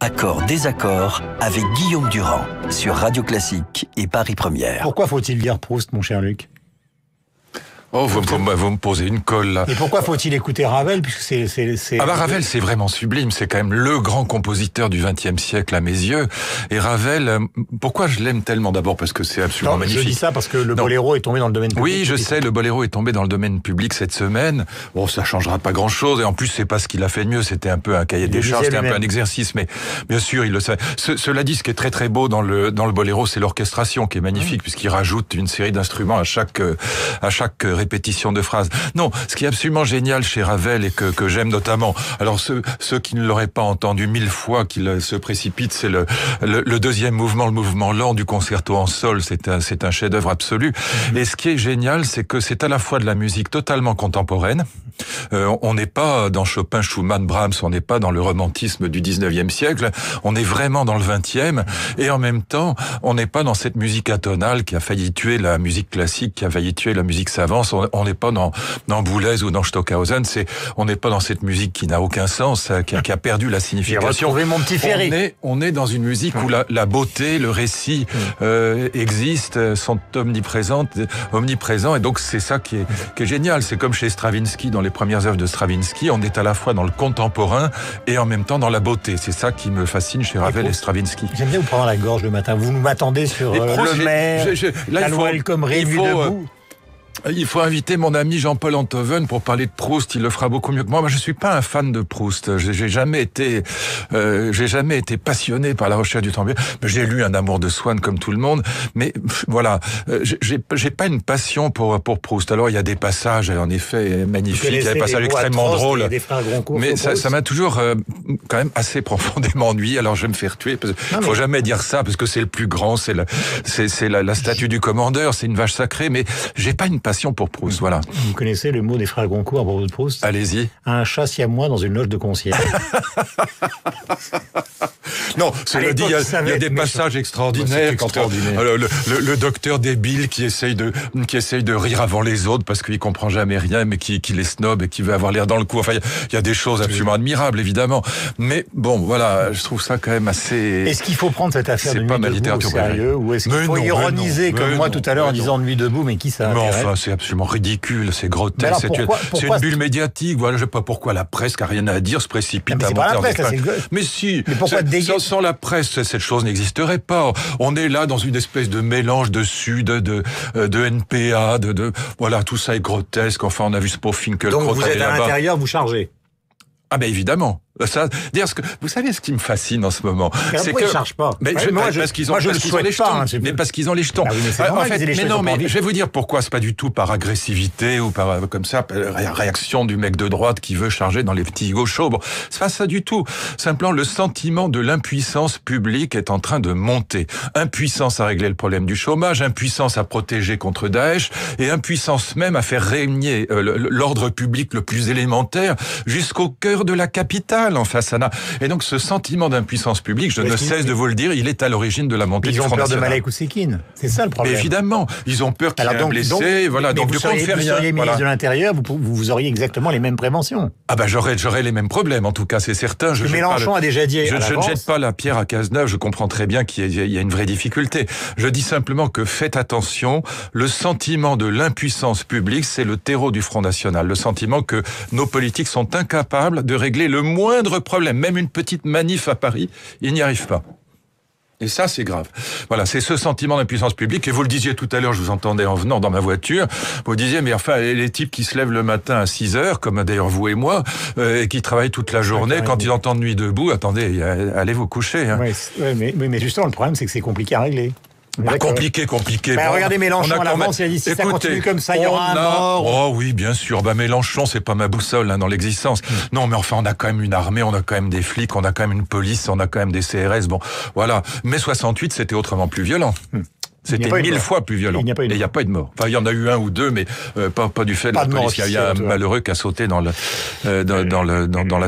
Accord, désaccord avec Guillaume Durand sur Radio Classique et Paris Première. Pourquoi faut-il lire Proust, mon cher Luc ? Oh, vous me posez une colle, là. Et pourquoi faut-il écouter Ravel, puisque c'est... Ah bah Ravel, c'est vraiment sublime. C'est quand même le grand compositeur du XXe siècle à mes yeux. Et Ravel, pourquoi je l'aime tellement? D'abord parce que c'est absolument magnifique. Je dis ça parce que le boléro est tombé dans le domaine public. Oui, je sais, le boléro est tombé dans le domaine public cette semaine. Bon, ça changera pas grand-chose. Et en plus, c'est pas ce qu'il a fait de mieux. C'était un peu un cahier des charges, c'était un peu un exercice. Mais bien sûr, il le sait. Cela dit, ce qui est très très beau dans le boléro, c'est l'orchestration qui est magnifique, puisqu'il rajoute une série d'instruments à chaque répétition de phrases. Non, ce qui est absolument génial chez Ravel et que j'aime notamment, alors ceux qui ne l'auraient pas entendu 1000 fois, qu'ils se précipitent, c'est le deuxième mouvement, le mouvement lent du concerto en sol, c'est un chef-d'œuvre absolu. Et ce qui est génial, c'est que c'est à la fois de la musique totalement contemporaine. On n'est pas dans Chopin, Schumann, Brahms, on n'est pas dans le romantisme du 19e siècle, on est vraiment dans le 20e, et en même temps, on n'est pas dans cette musique atonale qui a failli tuer la musique classique, qui a failli tuer la musique savante. On n'est pas dans Boulez ou dans Stockhausen, on n'est pas dans cette musique qui n'a aucun sens, qui a perdu la signification. J'ai retrouvé mon petit Ferry. On est dans une musique où la beauté, le récit existent, sont omniprésents, et donc c'est ça qui est génial. C'est comme chez Stravinsky, dans les premières œuvres de Stravinsky, on est à la fois dans le contemporain et en même temps dans la beauté. C'est ça qui me fascine chez Ravel et Stravinsky. J'aime bien vous prendre la gorge le matin. Vous m'attendez sur le maire, la loi El Khomri, vue debout. Il faut inviter mon ami Jean-Paul Enthoven pour parler de Proust. Il le fera beaucoup mieux que moi. Moi, je suis pas un fan de Proust. J'ai jamais été passionné par la recherche du temps bien. J'ai lu Un amour de Swann comme tout le monde. Mais voilà, j'ai pas une passion pour Proust. Alors, il y a des passages, en effet, magnifiques. Il y a des passages extrêmement drôles. Mais ça m'a toujours, quand même assez profondément ennuyé. Alors, je vais me faire tuer. Faut jamais dire ça parce que c'est le plus grand. C'est la statue du commandeur. C'est une vache sacrée. Mais j'ai pas une passion pour Proust, voilà. Vous connaissez le mot des frères Goncourt à propos de Proust ? Allez-y. Un chat siamois dans une loge de concierge. Non, cela dit, il y a des passages extraordinaires. Le docteur débile qui essaye de rire avant les autres parce qu'il comprend jamais rien, mais qui les snob et qui veut avoir l'air dans le coup. Enfin, il y a des choses absolument admirables, évidemment. Mais bon, voilà, je trouve ça quand même assez... Est-ce qu'il faut prendre cette affaire de Nuit debout au sérieux, ou est-ce qu'il faut ironiser comme moi tout à l'heure en disant Nuit debout, mais qui ça intéresse ? Enfin, c'est absolument ridicule, c'est grotesque, c'est une bulle médiatique. Voilà, je sais pas pourquoi la presse qui a rien à dire se précipite à monter en Espagne. Mais si, sans la presse, cette chose n'existerait pas. On est là dans une espèce de mélange de Sud, de NPA, voilà, tout ça est grotesque. Enfin, on a vu ce pauvre Finkielkraut. Donc vous êtes à l'intérieur, vous chargez. Ah ben évidemment. Ça, vous savez ce qui me fascine en ce moment, c'est que ils chargent pas. Parce qu'ils ont les jetons. Mais parce qu'ils ont les jetons. Mais je vais vous dire pourquoi. C'est pas du tout par agressivité ou par comme ça réaction du mec de droite qui veut charger dans les petits gauchos. Bon, c'est pas ça du tout. Simplement, le sentiment de l'impuissance publique est en train de monter. Impuissance à régler le problème du chômage, impuissance à protéger contre Daesh, et impuissance même à faire régner l'ordre public le plus élémentaire jusqu'au cœur de la capitale. Enfin, ça n'a... Et donc, ce sentiment d'impuissance publique, je ne cesse de vous le dire, il est à l'origine de la montée du Front National. Ils ont peur de Malek Oussekine. C'est ça le problème. Mais évidemment, ils ont peur qu'il y ait un blessé. Voilà. Donc, de quoi on fait rien. Vous seriez ministre de l'Intérieur, vous auriez exactement les mêmes préventions. Ah ben, j'aurais les mêmes problèmes. En tout cas, c'est certain. Mélenchon a déjà dit. Je ne jette pas la pierre à Cazeneuve. Je comprends très bien qu'il y a une vraie difficulté. Je dis simplement que faites attention. Le sentiment de l'impuissance publique, c'est le terreau du Front National. Le sentiment que nos politiques sont incapables de régler le moindre problème, même une petite manif à Paris, ils n'y arrivent pas. Et ça, c'est grave. Voilà, c'est ce sentiment d'impuissance publique. Et vous le disiez tout à l'heure, je vous entendais en venant dans ma voiture, vous disiez, mais enfin, les types qui se lèvent le matin à 6h, comme d'ailleurs vous et moi, et qui travaillent toute la journée, quand ils entendent Nuit debout, attendez, allez vous coucher. Hein. Mais justement, le problème, c'est que c'est compliqué à régler. Compliqué. Regardez Mélenchon à l'avance, il a dit si ça continue comme ça, il y aura un mort. Oh oui, bien sûr. Mélenchon, c'est pas ma boussole dans l'existence. Non, mais enfin, on a quand même une armée, on a quand même des flics, on a quand même une police, on a quand même des CRS. Bon, voilà. Mais 68, c'était autrement plus violent. C'était 1000 fois plus violent. Et il n'y a pas eu de mort. Enfin, il y en a eu un ou deux, mais pas du fait de la police. Il y a un malheureux qui a sauté dans la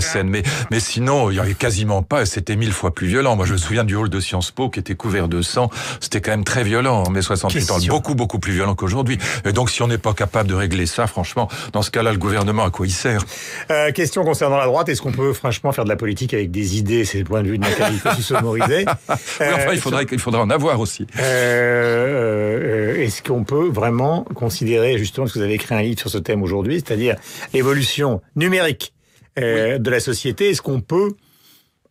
Seine. Mais sinon, il n'y avait quasiment pas. C'était 1000 fois plus violent. Moi, je me souviens du hall de Sciences Po qui était couvert de sang. C'était quand même très violent en mai 68. Beaucoup plus violent qu'aujourd'hui. Et donc, si on n'est pas capable de régler ça, franchement, dans ce cas-là, le gouvernement, à quoi il sert? Question concernant la droite. Est-ce qu'on peut franchement faire de la politique avec des idées? C'est le point de vue de Nathalie Kosciusko-Morizet. Oui, enfin, il faudrait en avoir aussi. Est-ce qu'on peut vraiment considérer, justement, parce que vous avez écrit un livre sur ce thème aujourd'hui, c'est-à-dire l'évolution numérique de la société, est-ce qu'on peut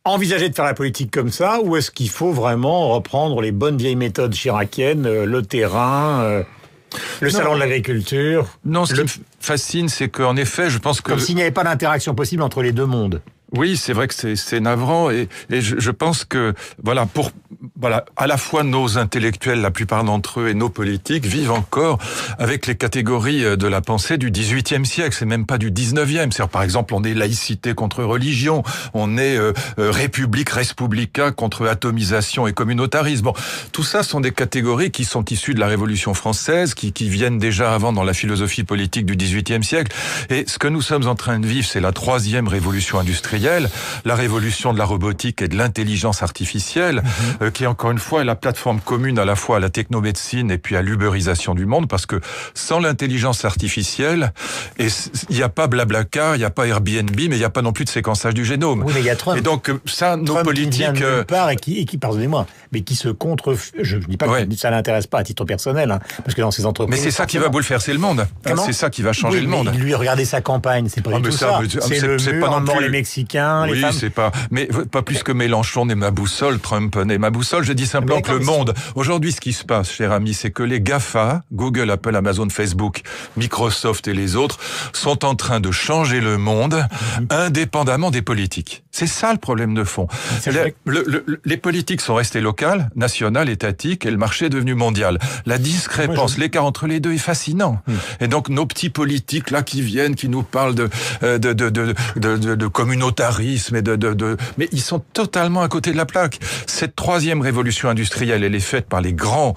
envisager de faire la politique comme ça, ou est-ce qu'il faut vraiment reprendre les bonnes vieilles méthodes chiraciennes, le terrain, le salon de l'agriculture? Non, ce qui me fascine, c'est qu'en effet, je pense que... Comme s'il n'y avait pas d'interaction possible entre les deux mondes. Oui, c'est vrai que c'est navrant et je pense que à la fois nos intellectuels, la plupart d'entre eux, et nos politiques vivent encore avec les catégories de la pensée du XVIIIe siècle. C'est même pas du XIXe. C'est-à-dire, par exemple, on est laïcité contre religion, on est république, respublica contre atomisation et communautarisme. Bon, tout ça sont des catégories qui sont issues de la Révolution française, qui viennent déjà avant dans la philosophie politique du XVIIIe siècle. Et ce que nous sommes en train de vivre, c'est la troisième révolution industrielle, la révolution de la robotique et de l'intelligence artificielle, qui encore une fois est la plateforme commune à la fois à la technomédecine et puis à l'uberisation du monde, parce que sans l'intelligence artificielle, il n'y a pas Blablacar, il n'y a pas Airbnb, mais il n'y a pas non plus de séquençage du génome. Oui, mais il y a Trump. Et donc ça, nos politiques, qui vient de nulle part et qui pardonnez-moi, mais qui se je ne dis pas que ça l'intéresse pas à titre personnel, hein, parce que dans ces entreprises. Mais c'est ça qui va bouleverser le monde. C'est ça qui va changer le monde. Lui, regardez sa campagne, c'est pas du tout ça. C'est le mur, pas non plus les Mexicains, les femmes. C'est pas plus que Mélenchon n'est ma boussole, Trump n'est ma boussole. Je dis simplement que le monde, aujourd'hui, ce qui se passe, cher ami, c'est que les GAFA, Google, Apple, Amazon, Facebook, Microsoft et les autres, sont en train de changer le monde indépendamment des politiques. C'est ça le problème de fond. Les politiques sont restées locales, nationales, étatiques, et le marché est devenu mondial. La discrépance, l'écart entre les deux est fascinant. Et donc nos petits politiques là qui viennent, qui nous parlent de communautarisme et mais ils sont totalement à côté de la plaque. Cette troisième révolution industrielle, elle est faite par les grandes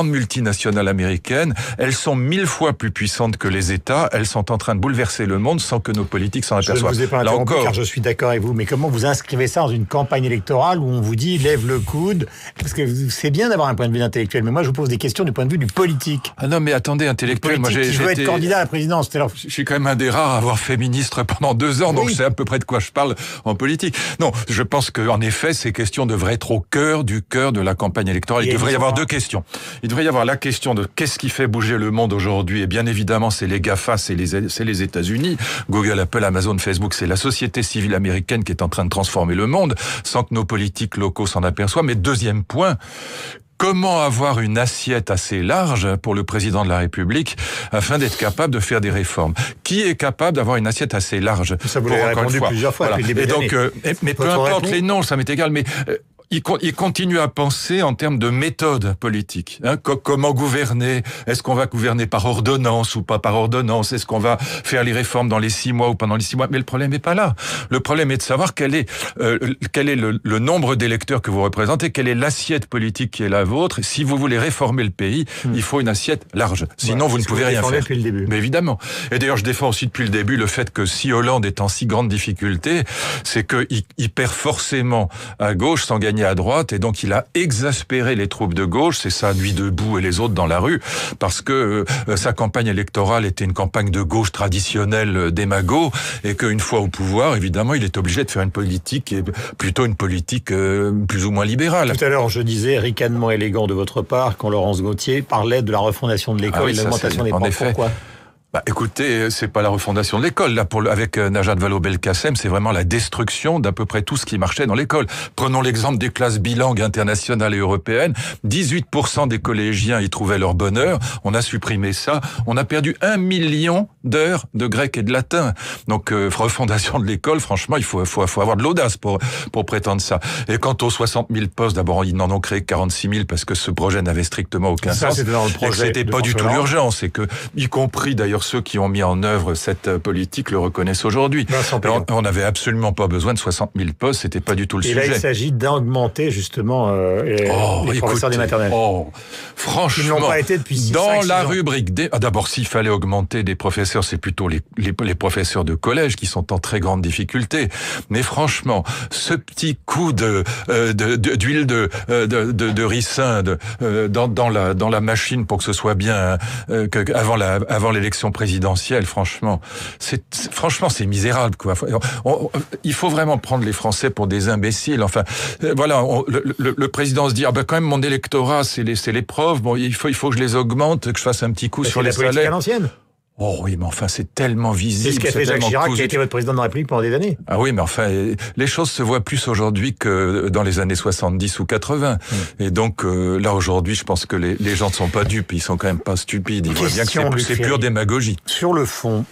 multinationales américaines. Elles sont 1000 fois plus puissantes que les États. Elles sont en train de bouleverser le monde sans que nos politiques s'en aperçoivent. Je ne vous ai pas interrompu car je suis d'accord avec vous, mais comment vous inscrivez ça dans une campagne électorale où on vous dit lève le coude? Parce que c'est bien d'avoir un point de vue intellectuel, mais moi je vous pose des questions du point de vue du politique. Ah non, mais attendez, intellectuel, moi je veux être candidat à la présidence. Je suis quand même un des rares à avoir fait ministre pendant 2 ans, donc je sais à peu près de quoi je parle en politique. Non, je pense qu'en effet, ces questions devraient être au cœur de la campagne électorale. Il devrait y avoir 2 questions. Il devrait y avoir la question de qu'est-ce qui fait bouger le monde aujourd'hui, et bien évidemment, c'est les GAFA, c'est les États-Unis. Google, Apple, Amazon, Facebook, c'est la société civile américaine qui est en train de transformer le monde, sans que nos politiques locaux s'en aperçoivent. Mais deuxième point, comment avoir une assiette assez large pour le président de la République afin d'être capable de faire des réformes? Qui est capable d'avoir une assiette assez large? Ça vous l'avez répondu plusieurs fois. Voilà. Et donc, mais peu importe les noms, ça m'est égal. Mais il continue à penser en termes de méthode politique. Comment gouverner? Est-ce qu'on va gouverner par ordonnance ou pas par ordonnance? Est-ce qu'on va faire les réformes dans les 6 mois ou pendant les 6 mois? Mais le problème n'est pas là. Le problème est de savoir quel est le nombre d'électeurs que vous représentez, quelle est l'assiette politique qui est la vôtre. Si vous voulez réformer le pays, il faut une assiette large. Sinon, vous ne pouvez rien faire. Depuis le début. Mais évidemment. Et d'ailleurs, je défends aussi depuis le début le fait que si Hollande est en si grande difficulté, c'est qu'il perd forcément à gauche sans gagner à droite, et donc il a exaspéré les troupes de gauche, c'est ça, Nuit debout et les autres dans la rue, parce que sa campagne électorale était une campagne de gauche traditionnelle démago, et qu'une fois au pouvoir, évidemment, il est obligé de faire une politique qui est plutôt une politique plus ou moins libérale. Tout à l'heure, je disais, ricanement élégant de votre part, quand Laurence Gauthier parlait de la refondation de l'école et de l'augmentation des profs. Pourquoi ? Écoutez, c'est pas la refondation de l'école. Là, avec Najat Vallaud-Belkacem, c'est vraiment la destruction d'à peu près tout ce qui marchait dans l'école. Prenons l'exemple des classes bilingues internationales et européennes. 18% des collégiens y trouvaient leur bonheur. On a supprimé ça. On a perdu 1 million d'heures de grec et de latin. Donc, refondation de l'école, franchement, il faut avoir de l'audace pour prétendre ça. Et quant aux 60 000 postes, d'abord, ils n'en ont créé 46 000 parce que ce projet n'avait strictement aucun sens. C'était dans le projet. C'était pas du tout l'urgence. C'est que, y compris d'ailleurs, ceux qui ont mis en œuvre cette politique le reconnaissent aujourd'hui. On n'avait absolument pas besoin de 60 000 postes, c'était pas du tout le sujet. Et là, il s'agit d'augmenter justement les professeurs des maternelles. Franchement, ils n'ont pas été depuis 6 ans. Dans la rubrique d'abord, s'il fallait augmenter des professeurs, c'est plutôt les professeurs de collège qui sont en très grande difficulté. Mais franchement, ce petit coup d'huile de ricin dans la machine pour que ce soit bien avant l'élection présidentielle, franchement, c'est misérable, quoi. Il faut vraiment prendre les Français pour des imbéciles. Enfin, voilà, le président se dit quand même mon électorat, c'est les profs. Bon, il faut que je les augmente, que je fasse un petit coup sur les salaires. C'est la politique à l'ancienne. Oh oui, mais enfin, c'est tellement visible. C'est ce qu'a fait Jacques Chirac, qui a été votre président de la République pendant des années. Ah oui, mais enfin, les choses se voient plus aujourd'hui que dans les années 70 ou 80. Et donc, là, aujourd'hui, je pense que les gens ne sont pas dupes, ils sont quand même pas stupides. Ils voient bien que c'est pure démagogie. Sur le fond,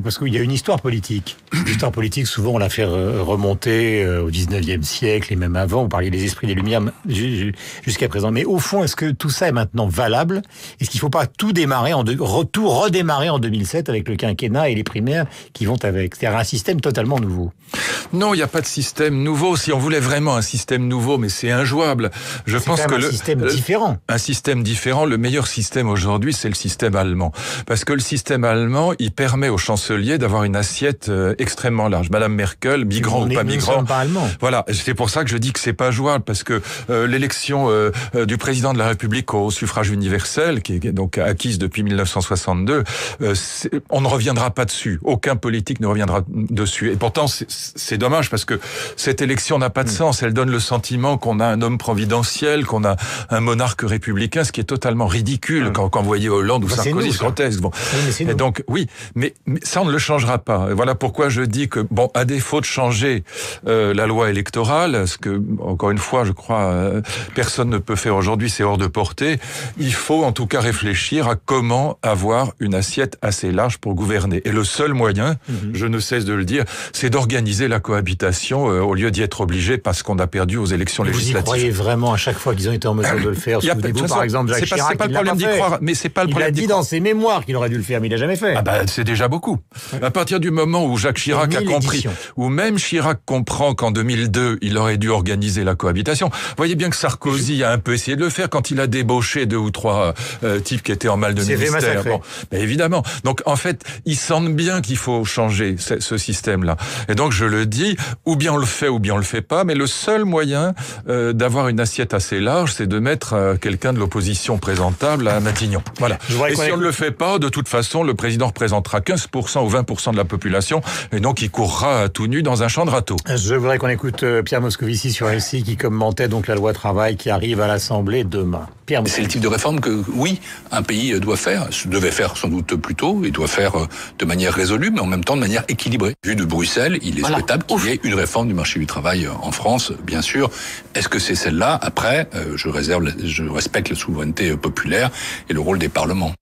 parce qu'il y a une histoire politique. L'histoire politique, souvent, on la fait remonter au 19e siècle et même avant. Vous parliez des esprits des Lumières jusqu'à présent. Mais au fond, est-ce que tout ça est maintenant valable? Est-ce qu'il ne faut pas tout redémarrer en 2007 avec le quinquennat et les primaires qui vont avec? C'est-à-dire un système totalement nouveau. Non, il n'y a pas de système nouveau. Si on voulait vraiment un système nouveau, mais c'est injouable. Je pense que un système différent. Un système différent. Le meilleur système aujourd'hui, c'est le système allemand. Parce que le système allemand, il permet au chancelier d'avoir une assiette extrêmement large. Madame Merkel, migrant ou pas migrant. Nous ne sommes pas allemands. Voilà. C'est pour ça que je dis que c'est pas jouable, parce que l'élection du président de la République au suffrage universel, qui est donc acquise depuis 1962, on ne reviendra pas dessus. Aucun politique ne reviendra dessus. Et pourtant, c'est dommage parce que cette élection n'a pas de sens. Elle donne le sentiment qu'on a un homme providentiel, qu'on a un monarque républicain, ce qui est totalement ridicule quand vous voyez Hollande ou Sarkozy, c'est grotesque. Bon. Et donc, oui, mais ça, on ne le changera pas. Et voilà pourquoi je dis que, à défaut de changer la loi électorale, ce que, encore une fois, je crois, personne ne peut faire aujourd'hui, c'est hors de portée, il faut en tout cas réfléchir à comment avoir une assiette assez large pour gouverner. Et le seul moyen, je ne cesse de le dire, c'est d'organiser la cohabitation au lieu d'y être obligé parce qu'on a perdu aux élections législatives. Vous y croyez vraiment à chaque fois qu'ils ont été en mesure de le faire? Souvenez-vous par exemple Jacques Chirac, c'est pas le problème d'y croire, mais c'est pas le problème. Il a dit dans ses mémoires qu'il aurait dû le faire, mais il l'a jamais fait. C'est déjà beaucoup. À partir du moment où Jacques Chirac a compris, ou même Chirac comprend qu'en 2002, il aurait dû organiser la cohabitation. Vous voyez bien que Sarkozy a un peu essayé de le faire quand il a débauché 2 ou 3 types qui étaient en mal de ministère. Mais évidemment. Donc en fait, ils sentent bien qu'il faut changer ce système-là. Et donc je le dis, ou bien on le fait, ou bien on le fait pas, mais le seul moyen d'avoir une assiette assez large, c'est de mettre quelqu'un de l'opposition présentable à Matignon. Voilà. Et si on ne le fait pas, de toute façon, le président représentera 15% ou 20% de la population, et donc il courra tout nu dans un champ de râteaux. Je voudrais qu'on écoute Pierre Moscovici sur LCI qui commentait donc la loi travail qui arrive à l'Assemblée demain. C'est le type de réforme que, oui, un pays devait faire sans doute plus tôt, et doit faire de manière résolue, mais en même temps de manière équilibrée. Vu de Bruxelles, il est souhaitable qu'il y ait une réforme du marché du travail en France, bien sûr. Est-ce que c'est celle-là? Après, je respecte la souveraineté populaire et le rôle des parlements.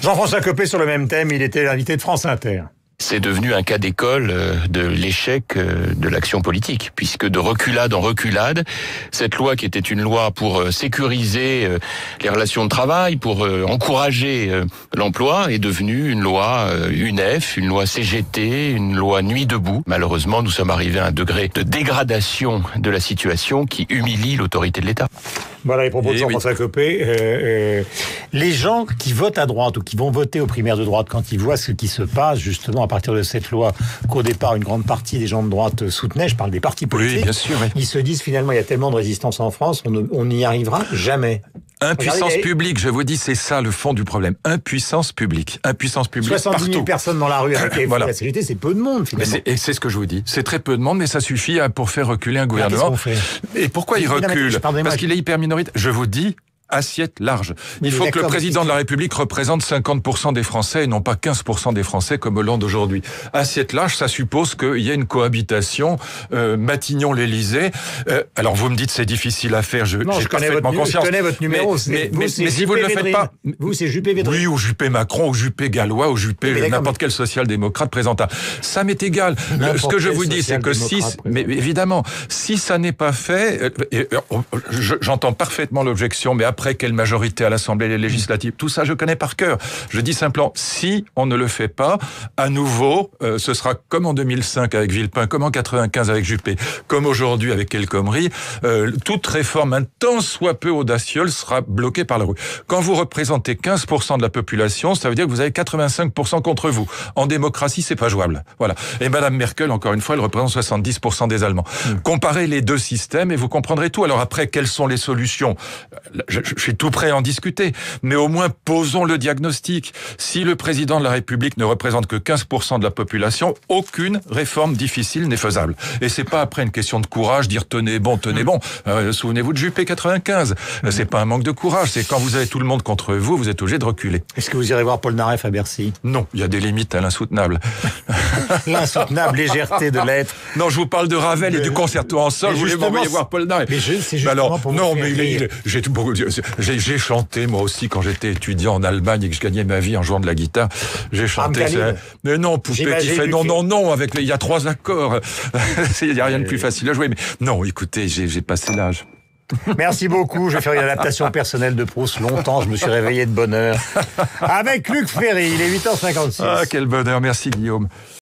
Jean-François Copé sur le même thème, il était l'invité de France Inter. C'est devenu un cas d'école de l'échec de l'action politique, puisque de reculade en reculade, cette loi qui était une loi pour sécuriser les relations de travail, pour encourager l'emploi, est devenue une loi UNEF, une loi CGT, une loi Nuit debout. Malheureusement, nous sommes arrivés à un degré de dégradation de la situation qui humilie l'autorité de l'État. Voilà les propos de Jean-François Copé. Les gens qui votent à droite ou qui vont voter aux primaires de droite, quand ils voient ce qui se passe justement à partir de cette loi qu'au départ une grande partie des gens de droite soutenaient, je parle des partis politiques, bien sûr, ils se disent finalement il y a tellement de résistance en France, on n'y arrivera jamais. Impuissance publique, je vous dis, c'est ça le fond du problème. Impuissance publique. Impuissance publique 70 000 partout. Personnes dans la rue avec la CGT, c'est peu de monde finalement. Et c'est ce que je vous dis. C'est très peu de monde, mais ça suffit pour faire reculer un gouvernement. Et pourquoi il recule? Parce qu'il est hyper minoritaire. Je vous dis, assiette large. Il faut que le président de la République représente 50% des Français et non pas 15% des Français comme Hollande aujourd'hui. Assiette large, ça suppose qu'il y ait une cohabitation Matignon-l'Élysée. Alors vous me dites c'est difficile à faire, j'ai parfaitement conscience. Je connais votre numéro. Mais si vous ne le faites pas... Vous, c'est Juppé-Védrine. Oui, ou Juppé-Macron, ou Juppé-Gallois, ou Juppé n'importe quel social-démocrate présentable. Ça m'est égal. Ce que je vous dis, c'est que mais évidemment, si ça n'est pas fait, j'entends parfaitement l'objection, mais à après quelle majorité à l'Assemblée législative. Tout ça, je connais par cœur. Je dis simplement, si on ne le fait pas, à nouveau, ce sera comme en 2005 avec Villepin, comme en 95 avec Juppé, comme aujourd'hui avec El Khomri. Toute réforme, un tant soit peu audacieuse, sera bloquée par la rue. Quand vous représentez 15% de la population, ça veut dire que vous avez 85% contre vous. En démocratie, c'est pas jouable. Voilà. Et Madame Merkel, encore une fois, elle représente 70% des Allemands. Comparez les deux systèmes et vous comprendrez tout. Alors après, quelles sont les solutions ? Je suis tout prêt à en discuter, mais au moins posons le diagnostic. Si le président de la République ne représente que 15% de la population, aucune réforme difficile n'est faisable. Et c'est pas après une question de courage, dire tenez bon. Souvenez-vous de Juppé 95. C'est pas un manque de courage, c'est quand vous avez tout le monde contre vous, vous êtes obligé de reculer. Est-ce que vous irez voir Paul Naref à Bercy ? Non, il y a des limites à l'insoutenable. L'insoutenable légèreté de l'être. Non, je vous parle de Ravel et du concerto en sol. Vous voulez m'envoyer voir Paul Naref ? Mais c'est justement pour non, vous mais rire. j'ai chanté moi aussi quand j'étais étudiant en Allemagne et que je gagnais ma vie en jouant de la guitare. J'ai chanté. Mais non, Poupée qui fait non avec il y a 3 accords. Il y a rien de plus facile à jouer. Mais non, écoutez, j'ai passé l'âge. Merci beaucoup. Je vais faire une adaptation personnelle de Proust. Longtemps, je me suis réveillé de bonne heure. Avec Luc Ferry, il est 8h56. Ah, quel bonheur. Merci, Guillaume.